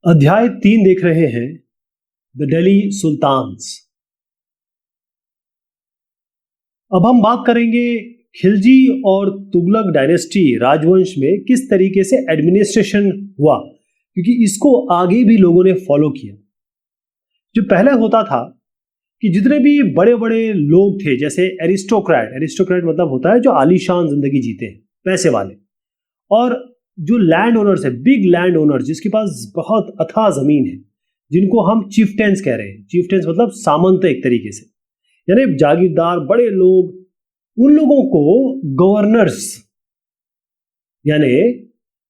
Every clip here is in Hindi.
अध्याय 3 देख रहे हैं, द दिल्ली सुल्तान्स। अब हम बात करेंगे खिलजी और तुगलक डायनेस्टी राजवंश में किस तरीके से एडमिनिस्ट्रेशन हुआ, क्योंकि इसको आगे भी लोगों ने फॉलो किया। जो पहले होता था कि जितने भी बड़े बड़े लोग थे, जैसे एरिस्टोक्रेट मतलब होता है जो आलीशान जिंदगी जीते हैं, पैसे वाले, और जो लैंड ओनर्स है, बिग लैंड ओनर्स जिसके पास बहुत अथाह जमीन है, जिनको हम चीफ्टेंस कह रहे हैं। चीफ्टेंस मतलब सामंत एक तरीके से, यानी जागीरदार बड़े लोग। उन लोगों को गवर्नर्स यानी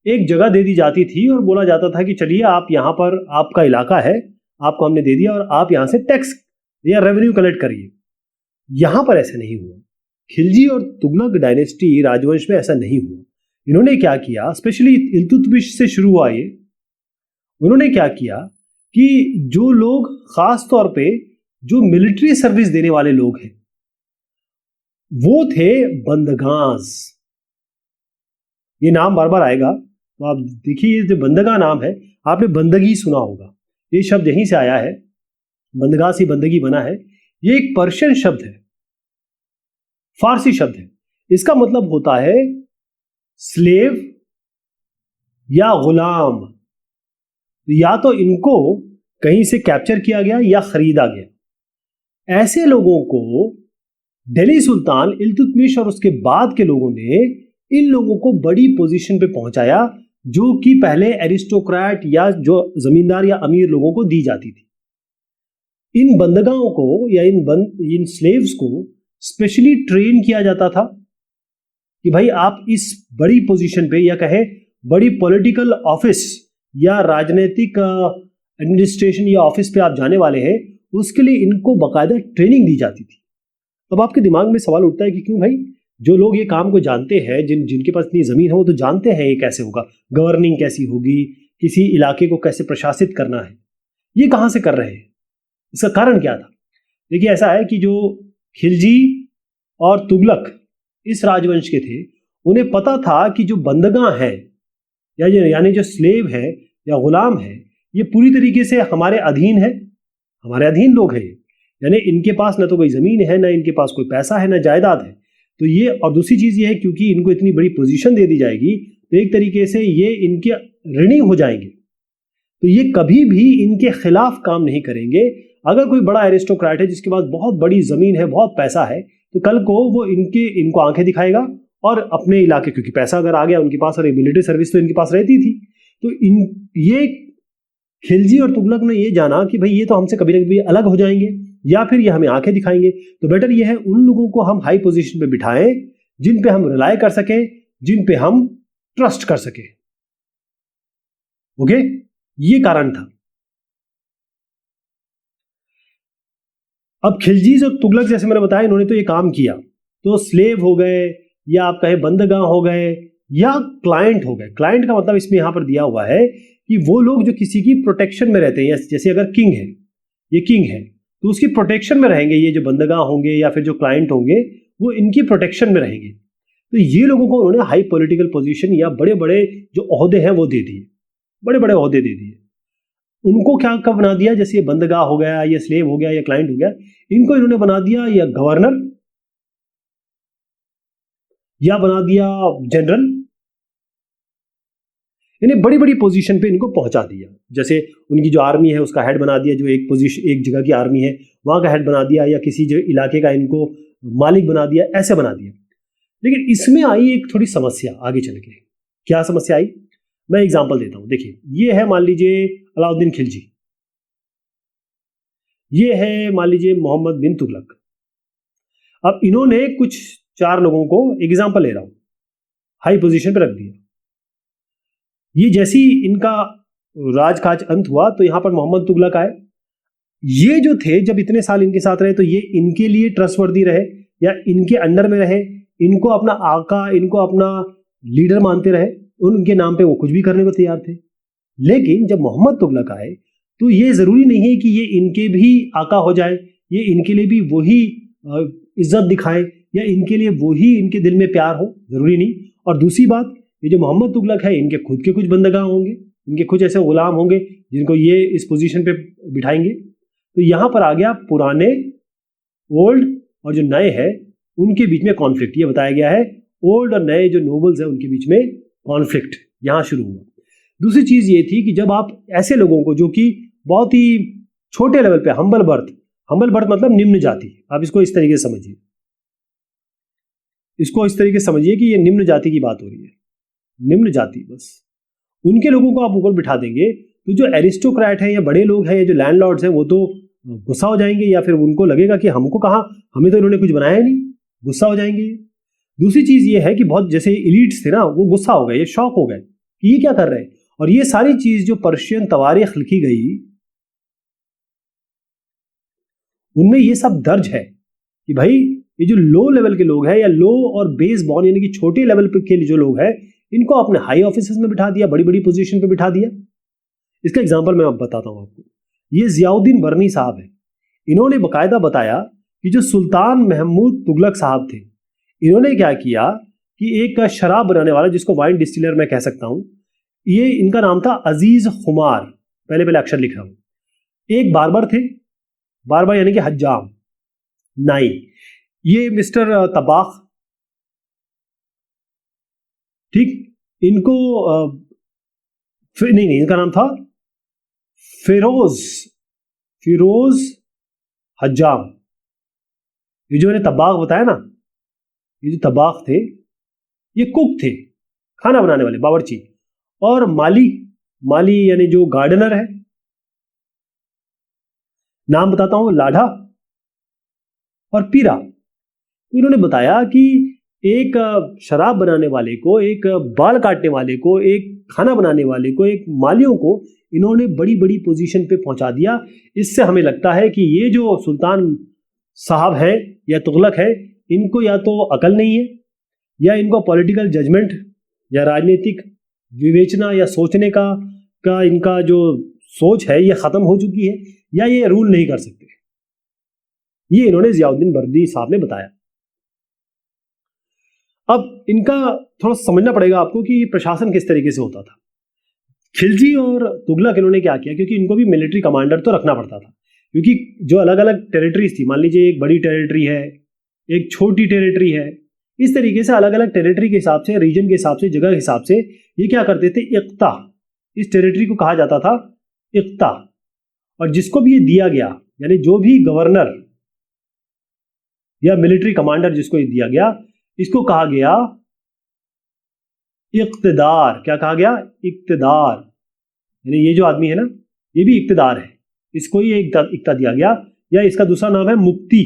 एक जगह दे दी जाती थी और बोला जाता था कि चलिए आप यहाँ पर, आपका इलाका है, आपको हमने दे दिया और आप यहाँ से टैक्स या रेवेन्यू कलेक्ट करिए। यहां पर ऐसा नहीं हुआ। खिलजी और तुगलक डायनेस्टी राजवंश में ऐसा नहीं हुआ। इन्होंने क्या किया, स्पेशली इल्तुतमिश से शुरू हुआ ये। उन्होंने क्या किया कि जो लोग खास तौर पे जो मिलिट्री सर्विस देने वाले लोग हैं, वो थे बंदगाज। ये नाम बार बार आएगा, तो आप देखिए, ये जो बंदगा नाम है, आपने बंदगी सुना होगा, ये शब्द यहीं से आया है, बंदगा से बंदगी बना है। ये एक पर्शियन शब्द है, फारसी शब्द है। इसका मतलब होता है स्लेव या गुलाम। या तो इनको कहीं से कैप्चर किया गया या खरीदा गया। ऐसे लोगों को दिल्ली सुल्तान इल्तुतमिश और उसके बाद के लोगों ने इन लोगों को बड़ी पोजीशन पे पहुंचाया, जो कि पहले एरिस्टोक्रेट या जो जमींदार या अमीर लोगों को दी जाती थी। इन बंदगाओं को या इन स्लेव्स को स्पेशली ट्रेन किया जाता था कि भाई आप इस बड़ी पोजीशन पे, या कहें बड़ी पॉलिटिकल ऑफिस या राजनीतिक एडमिनिस्ट्रेशन या ऑफिस पे आप जाने वाले हैं, उसके लिए इनको बाकायदा ट्रेनिंग दी जाती थी। अब आपके दिमाग में सवाल उठता है कि क्यों भाई, जो लोग ये काम को जानते हैं, जिनके पास इतनी जमीन है, वो तो जानते हैं ये कैसे होगा, गवर्निंग कैसी होगी, किसी इलाके को कैसे प्रशासित करना है, ये कहां से कर रहे हैं? इसका कारण क्या था? देखिए, ऐसा है कि जो खिलजी और तुगलक इस राजवंश के थे, उन्हें पता था कि जो बंदगा है यानी जो स्लेव है या गुलाम है, ये पूरी तरीके से हमारे अधीन है, हमारे अधीन लोग हैं। यानी इनके पास ना तो कोई जमीन है, ना इनके पास कोई पैसा है, ना जायदाद है। तो ये, और दूसरी चीज ये है, क्योंकि इनको इतनी बड़ी पोजीशन दे दी जाएगी, तो एक तरीके से ये इनके ऋणी हो जाएंगे। तो ये कभी भी इनके खिलाफ काम नहीं करेंगे। अगर कोई बड़ा एरिस्टोक्रेट है जिसके पास बहुत बड़ी जमीन है, बहुत पैसा है, तो कल को वो इनको आंखें दिखाएगा और अपने इलाके, क्योंकि पैसा अगर आ गया उनके पास और मिलिट्री सर्विस तो इनके पास रहती थी, तो ये खिलजी और तुगलक ने ये जाना कि भाई ये तो हमसे कभी ना कभी अलग हो जाएंगे, या फिर ये हमें आंखें दिखाएंगे। तो बेटर ये है उन लोगों को हम हाई पोजीशन पे बिठाएं जिन पे हम रिलाय कर सके, जिन पे हम ट्रस्ट कर सके। ओके, ये कारण था। अब खिलजी और तुगलक, जैसे मैंने बताया, इन्होंने तो ये काम किया, तो स्लेव हो गए, या आप कहें बंदगा हो गए, या क्लाइंट हो गए। क्लाइंट का मतलब इसमें यहां पर दिया हुआ है कि वो लोग जो किसी की प्रोटेक्शन में रहते हैं, जैसे अगर किंग है, ये किंग है, तो उसकी प्रोटेक्शन में रहेंगे। ये जो बंदगा होंगे या फिर जो क्लाइंट होंगे, वो इनकी प्रोटेक्शन में रहेंगे। तो ये लोगों को उन्होंने हाई पॉलिटिकल पोजीशन या बड़े बड़े जो ओहदे हैं वो दे दिए, बड़े बड़े ओहदे दे दिए। उनको क्या कब बना दिया, जैसे ये बंदगा हो गया, या स्लेव हो गया, या क्लाइंट हो गया, इनको इन्होंने बना दिया या गवर्नर, या बना दिया जनरल, यानी बड़ी बड़ी पोजीशन पे इनको पहुंचा दिया। जैसे उनकी जो आर्मी है उसका हेड बना दिया, जो एक जगह की आर्मी है वहां का हेड बना दिया, या किसी जो इलाके का इनको मालिक बना दिया, ऐसे बना दिया। लेकिन इसमें आई एक थोड़ी समस्या आगे चल के। क्या समस्या आई, मैं एग्जांपल देता हूं। देखिए, ये है मान लीजिए अलाउद्दीन खिलजी, ये है मान लीजिए मोहम्मद बिन तुगलक। अब इन्होंने कुछ 4 लोगों को, एग्जांपल ले रहा हूं, हाई पोजीशन पे रख दिया। ये जैसी इनका राजकाज अंत हुआ, तो यहां पर मोहम्मद तुगलक आए। ये जो थे, जब इतने साल इनके साथ रहे, तो ये इनके लिए ट्रस्टवर्दी रहे, या इनके अंडर में रहे, इनको अपना आका, इनको अपना लीडर मानते रहे, उनके नाम पे वो कुछ भी करने को तैयार थे। लेकिन जब मोहम्मद तुगलक आए, तो ये जरूरी नहीं है कि ये इनके भी आका हो जाए, ये इनके लिए भी वही इज्जत दिखाएं, या इनके लिए वही इनके दिल में प्यार हो, जरूरी नहीं। और दूसरी बात, ये जो मोहम्मद तुगलक है, इनके खुद के कुछ बंदगा होंगे, इनके कुछ ऐसे गुलाम होंगे जिनको ये इस पोजीशन पे बिठाएंगे। तो यहाँ पर आ गया पुराने, ओल्ड और जो नए हैं उनके बीच में कॉन्फ्लिक्ट। ये बताया गया है ओल्ड और नए जो नोबल्स हैं उनके बीच में कॉन्फ्लिक्ट यहाँ शुरू हुआ। दूसरी चीज ये थी कि जब आप ऐसे लोगों को जो कि बहुत ही छोटे लेवल पे, हम्बल बर्थ मतलब निम्न जाति, आप इसको इस तरीके से समझिए, इसको इस तरीके से समझिए कि ये निम्न जाति की बात हो रही है, निम्न जाति, बस उनके लोगों को आप ऊपर बिठा देंगे तो जो एरिस्टोक्रेट है या बड़े लोग हैं या जो लैंडलॉर्ड्स हैं वो तो गुस्सा हो जाएंगे, या फिर उनको लगेगा कि हमको कहा, हमें तो इन्होंने कुछ बनाया नहीं, गुस्सा हो जाएंगे। दूसरी चीज ये है कि बहुत जैसे इलीट्स थे ना, वो गुस्सा हो गए, ये शॉक हो गए कि ये क्या कर रहे हैं। और ये सारी चीज जो पर्शियन तवारीख लिखी गई उनमें ये सब दर्ज है कि भाई ये जो लो लेवल के लोग हैं या लो और बेस बॉर्न यानी कि छोटे लेवल के जो लोग हैं, इनको अपने हाई ऑफिसेस में बिठा दिया, बड़ी बड़ी पोजीशन पे बिठा दिया। इसका एग्जांपल मैं अब बताता हूं आपको। ये जियाउद्दीन बर्नी साहब है, इन्होंने बकायदा बताया कि जो सुल्तान महमूद तुगलक साहब थे, इन्होंने क्या किया कि एक शराब बनाने वाला, जिसको वाइन डिस्टिलर मैं कह सकता हूं, ये इनका नाम था अजीज खुमार, पहले अक्षर लिख रहा हूं। एक बार्बर थे, बार्बर यानी कि हज्जाम, नाई। ये मिस्टर तबाख, ठीक, इनको नहीं, इनका नाम था फिरोज हज्जाम। ये जो मैंने तबाख बताया ना, ये जो तबाख थे ये कुक थे, खाना बनाने वाले, बावर्ची। और माली यानी जो गार्डनर है, नाम बताता हूं, लाढ़ा और पीरा। तो इन्होंने बताया कि एक शराब बनाने वाले को, एक बाल काटने वाले को, एक खाना बनाने वाले को, एक मालियों को इन्होंने बड़ी बड़ी पोजीशन पे पहुंचा दिया। इससे हमें लगता है कि ये जो सुल्तान साहब हैं या तुगलक है, इनको या तो अकल नहीं है, या इनको पॉलिटिकल जजमेंट या राजनीतिक विवेचना या सोचने का इनका जो सोच है ये खत्म हो चुकी है, या ये रूल नहीं कर सकते। ये इन्होंने जियाउद्दीन बर्नी साहब ने बताया। अब इनका थोड़ा समझना पड़ेगा आपको कि प्रशासन किस तरीके से होता था। खिलजी और तुगलक इन्होंने क्या किया, क्योंकि इनको भी मिलिट्री कमांडर तो रखना पड़ता था, क्योंकि जो अलग अलग टेरिटरीज थी, मान लीजिए एक बड़ी टेरिटरी है, एक छोटी टेरिटरी है, इस तरीके से अलग अलग टेरिटरी के हिसाब से, रीजन के हिसाब से, जगह के हिसाब से ये क्या करते थे, इक्ता, इस टेरिटरी को कहा जाता था इक्ता। और जिसको भी ये दिया गया, यानी जो भी गवर्नर या मिलिट्री कमांडर जिसको ये दिया गया, इसको कहा गया इक्तदार। क्या कहा गया, इक्तदार। यानी ये जो आदमी है ना, ये भी इक्तदार है, इसको ये इक्ता दिया गया, या इसका दूसरा नाम है मुक्ति।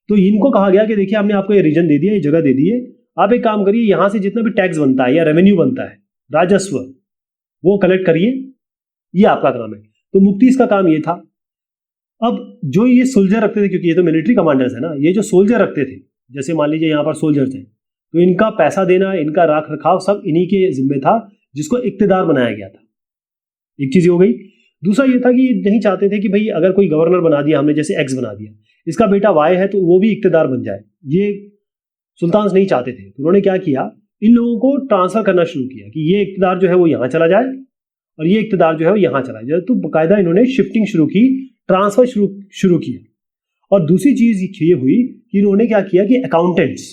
तो इनको कहा गया कि देखिए हमने आपको ये रीजन दे दिया, ये जगह दे दी है, आप एक काम करिए, यहां से जितना भी टैक्स बनता है या रेवेन्यू बनता है, राजस्व, वो कलेक्ट करिए, ये आपका काम है। तो मुक्ति इसका काम ये था। अब जो ये सोल्जर रखते थे, क्योंकि ये तो मिलिट्री कमांडर्स है ना, ये जो सोल्जर रखते थे, जैसे मान लीजिए यहाँ पर सोल्जर्स हैं, तो इनका पैसा देना, इनका राख रखाव सब इन्हीं के जिम्मे था, जिसको इक्तदार बनाया गया था। एक चीज हो गई। दूसरा ये था कि नहीं चाहते थे कि भाई अगर कोई गवर्नर बना दिया हमने, जैसे एक्स बना दिया, इसका बेटा वाई है तो वो भी इक्तदार बन जाए, ये सुल्तान नहीं चाहते थे। तो उन्होंने क्या किया, इन लोगों को ट्रांसफर करना शुरू किया कि ये इक्तदार जो है वो यहाँ चला जाए और ये इक्तदार जो है वो यहाँ चला जाए। तो बाकायदा इन्होंने शिफ्टिंग शुरू की, ट्रांसफर शुरू किया। और दूसरी चीज ये हुई कि इन्होंने क्या किया कि अकाउंटेंट्स,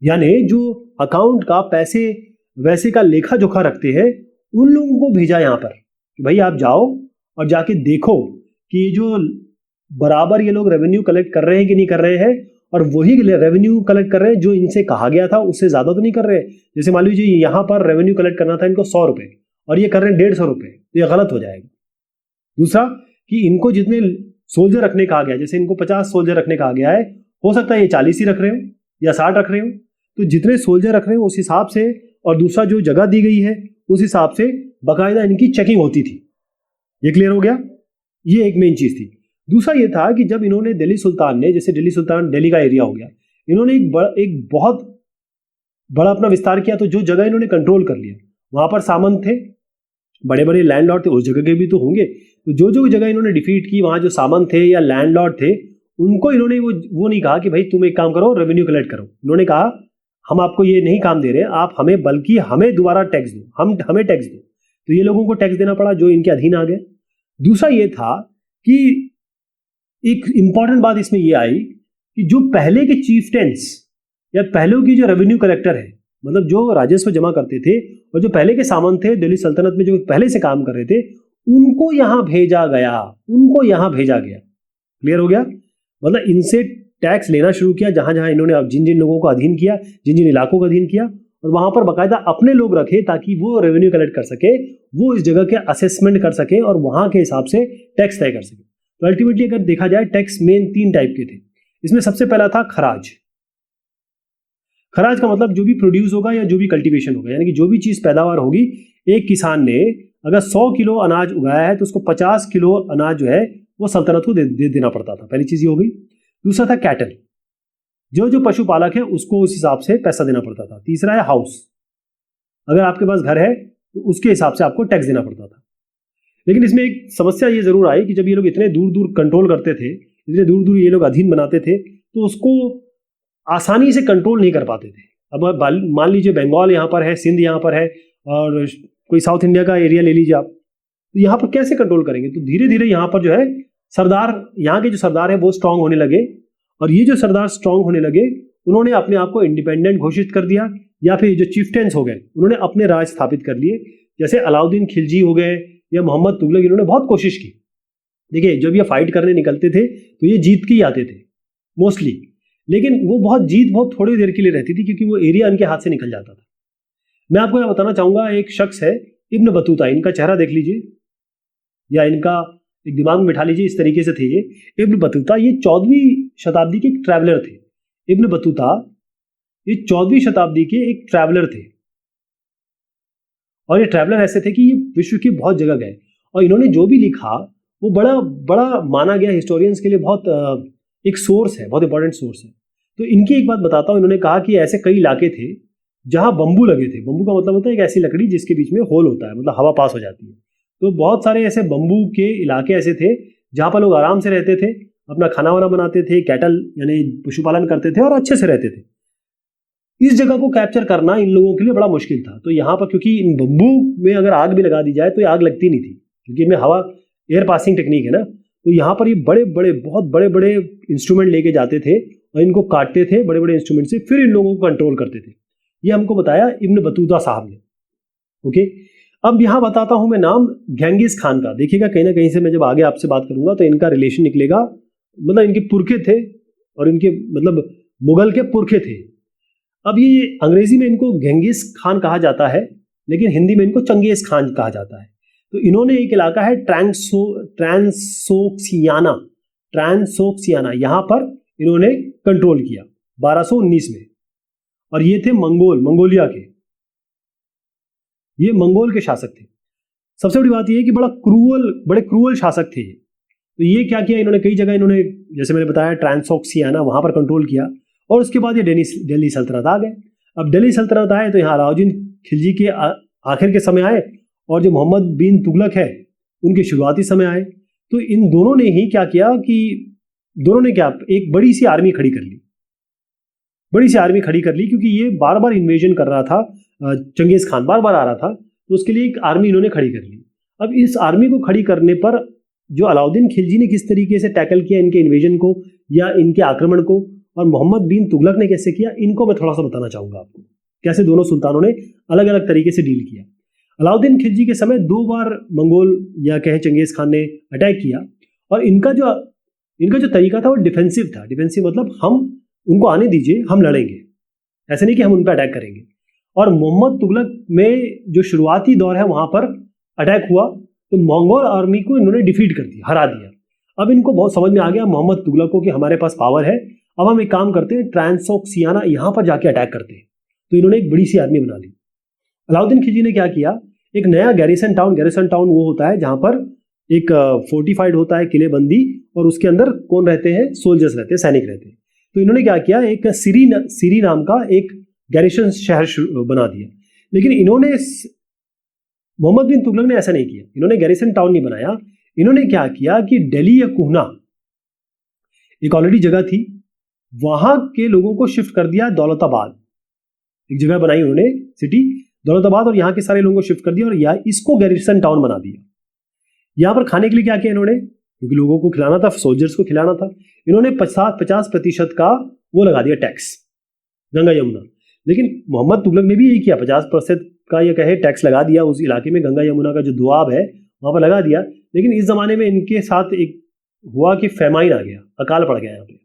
यानी जो अकाउंट का, पैसे वैसे का लेखा जोखा रखते हैं, उन लोगों को भेजा यहां पर कि भाई आप जाओ और जाके देखो कि जो बराबर ये लोग रेवेन्यू कलेक्ट कर रहे हैं कि नहीं कर रहे हैं, और वही रेवेन्यू कलेक्ट कर रहे हैं जो इनसे कहा गया था, उससे ज्यादा तो नहीं कर रहे। जैसे मान लीजिए यहां पर रेवेन्यू कलेक्ट करना था इनको 100 रुपए और ये कर रहे हैं 150 रुपए, तो ये गलत हो जाएगा। दूसरा कि इनको जितने सोल्जर रखने कहा गया, जैसे इनको 50 सोल्जर रखने कहा गया है, हो सकता है ये 40 ही रख रहे हो या 60 रख रहे हो, तो जितने सोल्जर रख रहे हो उस हिसाब से, और दूसरा जो जगह दी गई है उस हिसाब से बाकायदा इनकी चेकिंग होती थी। ये क्लियर हो गया, ये एक मेन चीज थी। दूसरा ये था कि जब इन्होंने दिल्ली सुल्तान ने, जैसे दिल्ली सुल्तान दिल्ली का एरिया हो गया, इन्होंने एक बहुत बड़ा अपना विस्तार किया, तो जो जगह इन्होंने कंट्रोल कर लिया, वहां पर सामंत थे, बड़े बड़े लैंडलॉर्ड थे, उस जगह के भी तो होंगे, तो जो जो जगह इन्होंने डिफीट की, वहां जो सामंत थे या लैंडलॉर्ड थे, उनको इन्होंने वो नहीं कहा कि भाई तुम एक काम करो रेवेन्यू कलेक्ट करो। इन्होंने कहा हम आपको ये नहीं काम दे रहे, आप हमें, बल्कि हमें दोबारा टैक्स दो, हमें टैक्स दो। तो ये लोगों को टैक्स देना पड़ा जो इनके अधीन आ गए। दूसरा ये था कि एक इंपॉर्टेंट बात इसमें ये आई कि जो पहले के चीफटेंस या पहले की जो रेवेन्यू कलेक्टर है, मतलब जो राजस्व जमा करते थे और जो पहले के सामंत थे दिल्ली सल्तनत में, जो पहले से काम कर रहे थे, उनको यहां भेजा गया, क्लियर हो गया? मतलब इनसे टैक्स लेना शुरू किया, जहां जहां इन्होंने अब जिन जिन लोगों को अधीन किया, जिन जिन इलाकों को अधीन किया, और वहां पर बाकायदा अपने लोग रखे ताकि वो रेवेन्यू कलेक्ट कर सके, वो इस जगह के असेसमेंट कर सके और वहां के हिसाब से टैक्स तय कर सके। तो अल्टीमेटली अगर देखा जाए, टैक्स मेन 3 टाइप के थे। इसमें सबसे पहला था खराज। खराज का मतलब जो भी प्रोड्यूस होगा या जो भी कल्टीवेशन होगा, यानी कि जो भी चीज पैदावार होगी, एक किसान ने अगर 100 किलो अनाज उगाया है तो उसको 50 किलो अनाज जो है वो सल्तनत को दे देना पड़ता था। पहली चीज ये हो गई। दूसरा था कैटल, जो पशुपालक है उसको उस हिसाब से पैसा देना पड़ता था। तीसरा है हाउस, अगर आपके पास घर है तो उसके हिसाब से आपको टैक्स देना पड़ता था। लेकिन इसमें एक समस्या ये जरूर आई कि जब ये लोग इतने दूर दूर कंट्रोल करते थे, इतने दूर दूर ये लोग अधीन बनाते थे, तो उसको आसानी से कंट्रोल नहीं कर पाते थे। अब मान लीजिए बंगाल यहाँ पर है, सिंध यहाँ पर है, और कोई साउथ इंडिया का एरिया ले लीजिए आप, तो यहाँ पर कैसे कंट्रोल करेंगे? तो धीरे धीरे यहाँ पर जो है सरदार, यहाँ के जो सरदार है वो स्ट्रांग होने लगे, और ये जो सरदार स्ट्रांग होने लगे, उन्होंने अपने आप को इंडिपेंडेंट घोषित कर दिया, या फिर जो चीफ्टेंस हो गए उन्होंने अपने राज स्थापित कर लिए। जैसे अलाउद्दीन खिलजी हो गए या मोहम्मद तुगलक, इन्होंने बहुत कोशिश की। देखिए, जब ये फाइट करने निकलते थे तो ये जीत के ही आते थे मोस्टली, लेकिन वो जीत बहुत थोड़ी देर के लिए रहती थी, क्योंकि वो एरिया इनके हाथ से निकल जाता था। मैं आपको यह बताना चाहूंगा, एक शख्स है इब्न बतूता, इनका चेहरा देख लीजिए या इनका एक दिमाग में बिठा लीजिए, इस तरीके से थे ये। इब्न बतूता ये 14वीं शताब्दी के एक ट्रैवलर थे। इब्न बतूता ये 14वीं शताब्दी के एक ट्रैवलर थे, और ये ट्रैवलर ऐसे थे कि ये विश्व की बहुत जगह गए, और इन्होंने जो भी लिखा वो बड़ा बड़ा माना गया हिस्टोरियंस के लिए, बहुत एक सोर्स है, बहुत इंपॉर्टेंट सोर्स है। तो इनकी एक बात बताता हूँ, इन्होंने कहा कि ऐसे कई इलाके थे जहां बंबू लगे थे। बंबू का मतलब होता है एक ऐसी लकड़ी जिसके बीच में होल होता है, मतलब हवा पास हो जाती है। तो बहुत सारे ऐसे बंबू के इलाके ऐसे थे जहां पर लोग आराम से रहते थे, अपना खाना वाना बनाते थे, कैटल यानी पशुपालन करते थे और अच्छे से रहते थे। इस जगह को कैप्चर करना इन लोगों के लिए बड़ा मुश्किल था। तो यहाँ पर क्योंकि इन बंबू में अगर आग भी लगा दी जाए तो ये आग लगती नहीं थी, क्योंकि इनमें हवा, एयर पासिंग टेक्निक है ना। तो यहाँ पर ये बहुत बड़े बड़े इंस्ट्रूमेंट लेके जाते थे और इनको काटते थे बड़े बड़े इंस्ट्रूमेंट से, फिर इन लोगों को कंट्रोल करते थे। ये हमको बताया इब्न बतूता साहब ने। ओके, अब यहाँ बताता हूं मैं नाम गेंगिस खान का। देखिएगा, कहीं ना कहीं से मैं जब आगे आपसे बात करूंगा तो इनका रिलेशन निकलेगा, मतलब इनके पुरखे थे और इनके मतलब मुगल के पुरखे थे। अब ये अंग्रेजी में इनको गेंगिस खान कहा जाता है, लेकिन हिंदी में इनको चंगेज खान कहा जाता है। तो इन्होंने एक इलाका है ट्रांसोक्सियाना, यहां पर इन्होंने कंट्रोल किया 1219 में। और ये थे मंगोलिया के, ये मंगोल के शासक थे। सबसे बड़ी बात ये है कि बड़े क्रूअल शासक थे। तो ये क्या किया इन्होंने, कई जगह इन्होंने, जैसे मैंने बताया ट्रांसोक्सियाना, वहां पर कंट्रोल किया, और उसके बाद ये दिल्ली सल्तनत आ गए। अब दिल्ली सल्तनत आए तो यहाँ अलाउद्दीन खिलजी के आखिर के समय आए, और जो मोहम्मद बिन तुगलक है उनके शुरुआती समय आए। तो इन दोनों ने ही क्या किया कि एक बड़ी सी आर्मी खड़ी कर ली, क्योंकि ये बार बार इन्वेजन कर रहा था, चंगेज खान बार बार आ रहा था, तो उसके लिए एक आर्मी इन्होंने खड़ी कर ली। अब इस आर्मी को खड़ी करने पर जो अलाउद्दीन खिलजी ने किस तरीके से टैकल किया इनके इन्वेजन को या इनके आक्रमण को, और मोहम्मद बिन तुगलक ने कैसे किया, इनको मैं थोड़ा सा बताना चाहूंगा आपको, कैसे दोनों सुल्तानों ने अलग अलग तरीके से डील किया। अलाउद्दीन खिलजी के समय 2 बार मंगोल या कहे चंगेज खान ने अटैक किया, और इनका जो तरीका था वो डिफेंसिव था। डिफेंसिव मतलब हम उनको आने दीजिए, हम लड़ेंगे, ऐसे नहीं कि हम उन पर अटैक करेंगे। और मोहम्मद तुगलक में जो शुरुआती दौर है वहां पर अटैक हुआ, तो मंगोल आर्मी को इन्होंने डिफीट कर दिया, हरा दिया। अब इनको बहुत समझ में आ गया मोहम्मद तुगलक को कि हमारे पास पावर है, अब हम एक काम करते हैं, ट्रांसोक्सियाना यहां पर जाके अटैक करते हैं। तो इन्होंने एक बड़ी सी आर्मी बना ली। अलाउद्दीन खिलजी ने क्या किया, एक नया गैरिसन टाउन वो होता है जहां पर एक फोर्टिफाइड होता है, किलेबंदी, और उसके अंदर कौन रहते हैं, सोल्जर्स रहते हैं, सैनिक रहते हैं। तो इन्होंने क्या किया, एक सीरी नाम का एक गैरिसन शहर बना दिया। लेकिन मोहम्मद बिन तुगलक ने ऐसा नहीं किया, इन्होंने गैरिसन टाउन नहीं बनाया। इन्होंने क्या किया कि दिल्ली या कुहना एक ऑलरेडी जगह थी, वहां के लोगों को शिफ्ट कर दिया दौलताबाद। एक जगह बनाई उन्होंने सिटी दौलताबाद, और यहाँ के सारे लोगों को शिफ्ट कर दिया और यहाँ इसको गैरिसन टाउन बना दिया। यहाँ पर खाने के लिए क्या किया इन्होंने, क्योंकि लोगों को खिलाना था, सोल्जर्स को खिलाना था, इन्होंने 50% का वो लगा दिया टैक्स गंगा यमुना। लेकिन मोहम्मद तुगलक ने भी यही किया, 50% का ये कहे टैक्स लगा दिया उस इलाके में, गंगा यमुना का जो दुआब है वहाँ पर लगा दिया। लेकिन इस जमाने में इनके साथ एक हुआ कि फेमाइन आ गया, अकाल पड़ गया यहाँ पे।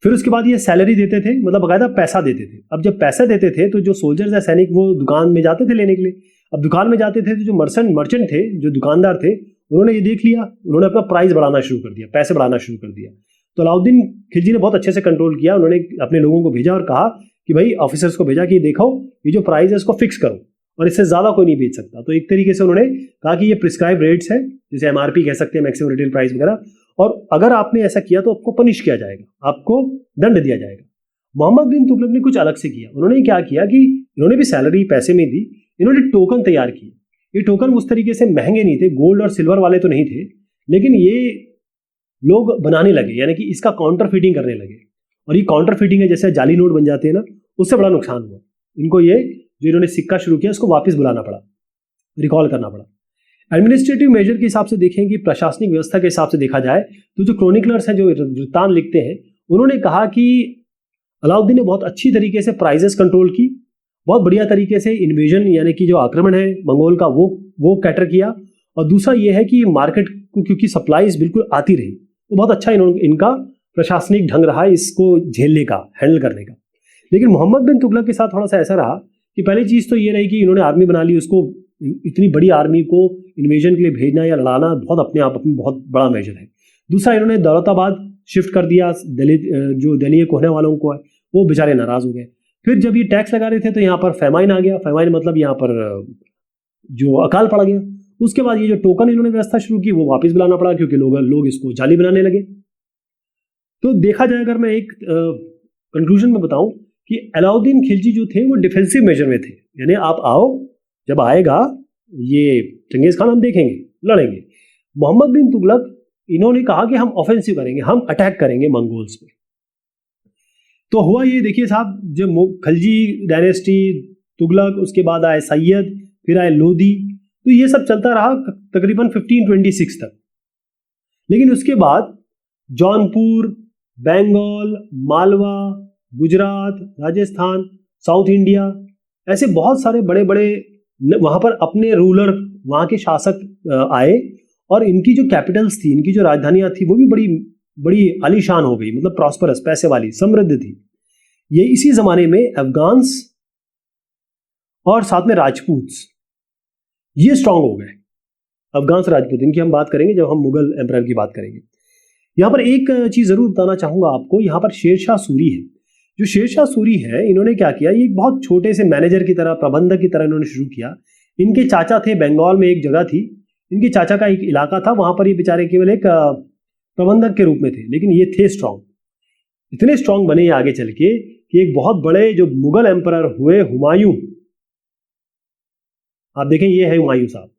फिर उसके बाद ये सैलरी देते थे, मतलब बकायदा पैसा देते थे। अब जब पैसा देते थे तो जो सोल्जर्स या सैनिक वो दुकान में जाते थे लेने के लिए। अब दुकान में जाते थे तो जो मर्चेंट थे, जो दुकानदार थे, उन्होंने ये देख लिया, उन्होंने अपना प्राइस बढ़ाना शुरू कर दिया, पैसे बढ़ाना शुरू कर दिया। तो अलाउद्दीन खिलजी ने बहुत अच्छे से कंट्रोल किया। उन्होंने अपने लोगों को भेजा और कहा कि भाई ऑफिसर्स को भेजा कि देखो ये जो प्राइस है इसको फिक्स करो और इससे ज़्यादा कोई नहीं बेच सकता। तो एक तरीके से उन्होंने कहा कि ये प्रिस्क्राइब रेट्स है, जैसे MRP कह सकते हैं, मैक्सिमम रिटेल प्राइस वगैरह, और अगर आपने ऐसा किया तो आपको पनिश किया जाएगा, आपको दंड दिया जाएगा। मोहम्मद बिन तुगलक ने कुछ अलग से किया। उन्होंने क्या किया कि इन्होंने भी सैलरी पैसे में दी, इन्होंने टोकन तैयार किए। ये टोकन उस तरीके से महंगे नहीं थे, गोल्ड और सिल्वर वाले तो नहीं थे, लेकिन ये लोग बनाने लगे, यानी कि इसका काउंटर फीटिंग करने लगे। और ये काउंटर फीटिंग है, जैसे जाली नोट बन जाते हैं ना, उससे बड़ा नुकसान हुआ इनको। ये जो इन्होंने सिक्का शुरू किया उसको वापस बुलाना पड़ा, रिकॉल करना पड़ा। एडमिनिस्ट्रेटिव मेजर के हिसाब से देखें कि प्रशासनिक व्यवस्था के हिसाब से देखा जाए तो जो क्रोनिकलर्स हैं, जो वृत्तांत लिखते हैं, उन्होंने कहा कि अलाउद्दीन ने बहुत अच्छी तरीके से प्राइजेस कंट्रोल की, बहुत बढ़िया तरीके से इन्वेजन यानी कि जो आक्रमण है मंगोल का वो कैटर किया। और दूसरा ये है कि मार्केट को क्योंकि सप्लाईज बिल्कुल आती रही, तो बहुत अच्छा इनका प्रशासनिक ढंग रहा इसको झेलने का, हैंडल करने का। लेकिन मोहम्मद बिन तुगलक के साथ थोड़ा सा ऐसा रहा कि पहली चीज़ तो ये रही कि इन्होंने आर्मी बना ली, उसको इतनी बड़ी आर्मी को इन्वेजन के लिए भेजना या लड़ाना बहुत अपने आप में बहुत बड़ा मेजर है। दूसरा, इन्होंने दौलताबाद शिफ्ट कर दिया, जो दलीय कोहने वालों को है वो बेचारे नाराज हो गए। फिर जब ये टैक्स लगा रहे थे तो यहाँ पर फेमाइन आ गया। फेमाइन मतलब यहाँ पर जो अकाल पड़ गया। उसके बाद ये जो टोकन इन्होंने व्यवस्था शुरू की वो वापस बुलाना पड़ा, क्योंकि लोग इसको जाली बनाने लगे। तो देखा जाए, अगर मैं एक कंक्लूजन में बताऊं कि अलाउद्दीन खिलजी जो थे वो डिफेंसिव मेजर में थे, यानी आप आओ, जब आएगा ये चंगेज खान हम देखेंगे, लड़ेंगे। मोहम्मद बिन तुगलक इन्होंने कहा कि हम ऑफेंसिव करेंगे, हम अटैक करेंगे मंगोल्स पे। तो हुआ ये, देखिए साहब, जब खिलजी डायनेस्टी, तुगलक, उसके बाद आए सैयद, फिर आए लोधी, तो ये सब चलता रहा तकरीबन 1526 तक। लेकिन उसके बाद जौनपुर, बंगाल, मालवा, गुजरात, राजस्थान, साउथ इंडिया, ऐसे बहुत सारे बड़े बड़े वहाँ पर अपने रूलर, वहाँ के शासक आए, और इनकी जो कैपिटल्स थी, इनकी जो राजधानियाँ थी, वो भी बड़ी बड़ी आलीशान हो गई, मतलब प्रॉस्परस, पैसे वाली, समृद्ध थी। ये इसी ज़माने में अफगान्स और साथ में राजपूत ये स्ट्रांग हो गए। अफगान्स, राजपूत, इनकी हम बात करेंगे जब हम मुगल एम्परर की बात करेंगे। यहाँ पर एक चीज़ ज़रूर बताना चाहूँगा आपको, यहाँ पर शेरशाह सूरी है। जो शेरशाह सूरी है, इन्होंने क्या किया, ये एक बहुत छोटे से मैनेजर की तरह, प्रबंधक की तरह इन्होंने शुरू किया। इनके चाचा थे, बंगाल में एक जगह थी, इनके चाचा का एक इलाका था, वहाँ पर ये बेचारे केवल एक प्रबंधक के रूप में थे, लेकिन ये थे स्ट्रांग। इतने स्ट्रांग बने आगे चल के कि एक बहुत बड़े जो मुगल एम्परर हुए, हुमायूं, आप देखें ये है हुमायूं साहब,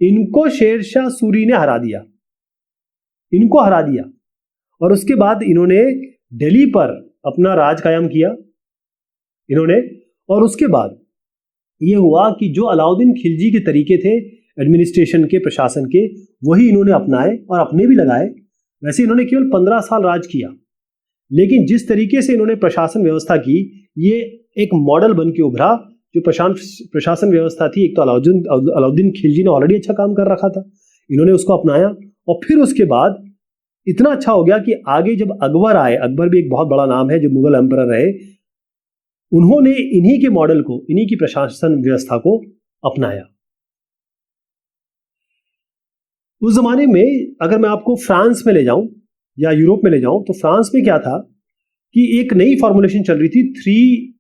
इनको शेरशाह सूरी ने हरा दिया, इनको हरा दिया। और उसके बाद इन्होंने दिल्ली पर अपना राज कायम किया इन्होंने। और उसके बाद ये हुआ कि जो अलाउद्दीन खिलजी के तरीके थे एडमिनिस्ट्रेशन के, प्रशासन के, वही इन्होंने अपनाए और अपने भी लगाए। वैसे इन्होंने केवल 15 साल राज किया, लेकिन जिस तरीके से इन्होंने प्रशासन व्यवस्था की, ये एक मॉडल बन के उभरा। जो प्रशासन व्यवस्था थी, एक तो अलाउद्दीन खिलजी ने ऑलरेडी अच्छा काम कर रखा था, इन्होंने उसको अपनाया, और फिर उसके बाद इतना अच्छा हो गया कि आगे जब अकबर आए, अकबर भी एक बहुत बड़ा नाम है जो मुगल एम्परर रहे, उन्होंने इन्हीं के मॉडल को, इन्हीं की प्रशासन व्यवस्था को अपनाया। उस जमाने में अगर मैं आपको फ्रांस में ले जाऊं या यूरोप में ले जाऊं, तो फ्रांस में क्या था कि एक नई फॉर्मुलेशन चल रही थी 3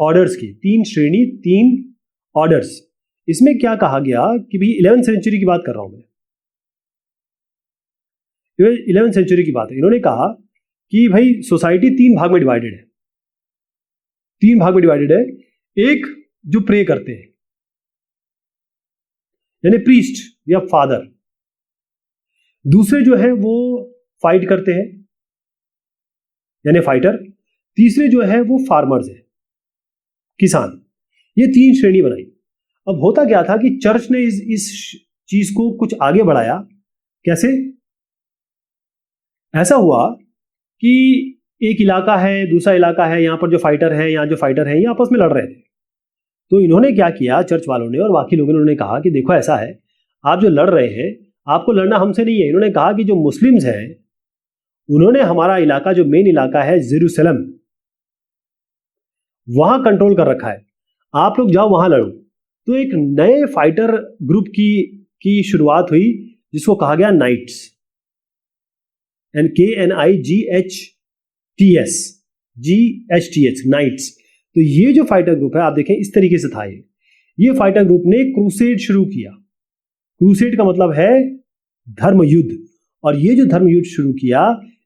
ऑर्डर्स की, 3 श्रेणी, 3 ऑर्डर्स। इसमें क्या कहा गया कि भाई 11वीं सेंचुरी की बात कर रहा हूं मैं, 11वीं सेंचुरी की बात है। इन्होंने कहा कि भाई सोसाइटी 3 भाग में डिवाइडेड है, 3 भाग में डिवाइडेड है। एक जो प्रे करते हैं, यानी प्रीस्ट या फादर। दूसरे जो है वो फाइट करते हैं, यानी फाइटर। तीसरे जो है वो फार्मर्स है, किसान। ये 3 श्रेणी बनाई। अब होता क्या था कि चर्च ने इस चीज को कुछ आगे बढ़ाया। कैसे? ऐसा हुआ कि एक इलाका है, दूसरा इलाका है, यहां पर जो फाइटर है, यहाँ जो फाइटर है, ये आपस में लड़ रहे थे। तो इन्होंने क्या किया, चर्च वालों ने और बाकी लोगों ने उन्होंने कहा कि देखो ऐसा है, आप जो लड़ रहे हैं, आपको लड़ना हमसे नहीं है। इन्होंने कहा कि जो मुस्लिम्स हैं, उन्होंने हमारा इलाका, जो मेन इलाका है जेरूसलम, वहां कंट्रोल कर रखा है, आप लोग जाओ वहां लड़ो। तो एक नए फाइटर ग्रुप की शुरुआत हुई, जिसको कहा गया नाइट्स, NKNIGHTS, नाइट्स। तो ये जो फाइटर ग्रुप है, आप देखें इस तरीके से था। ये फाइटर ग्रुप ने क्रूसेड शुरू किया। क्रूसेड का मतलब है धर्म युद्ध। और ये जो धर्म युद्ध शुरू किया,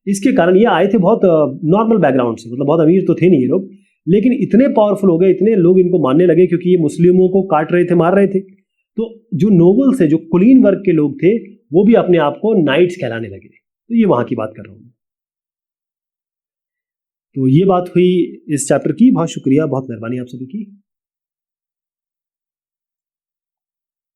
इसके कारण ये आए थे बहुत नॉर्मल बैकग्राउंड से, मतलब बहुत अमीर तो थे नहीं ये लोग, लेकिन इतने पावरफुल हो गए, इतने लोग इनको मानने लगे, क्योंकि ये मुस्लिमों को काट रहे थे, मार रहे थे। तो जो नोबल्स है, जो कुलीन वर्ग के लोग थे, वो भी अपने आप को नाइट्स कहलाने लगे। तो ये वहां की बात कर रहा हूं। तो ये बात हुई इस चैप्टर की। बहुत शुक्रिया, बहुत मेहरबानी आप सभी की।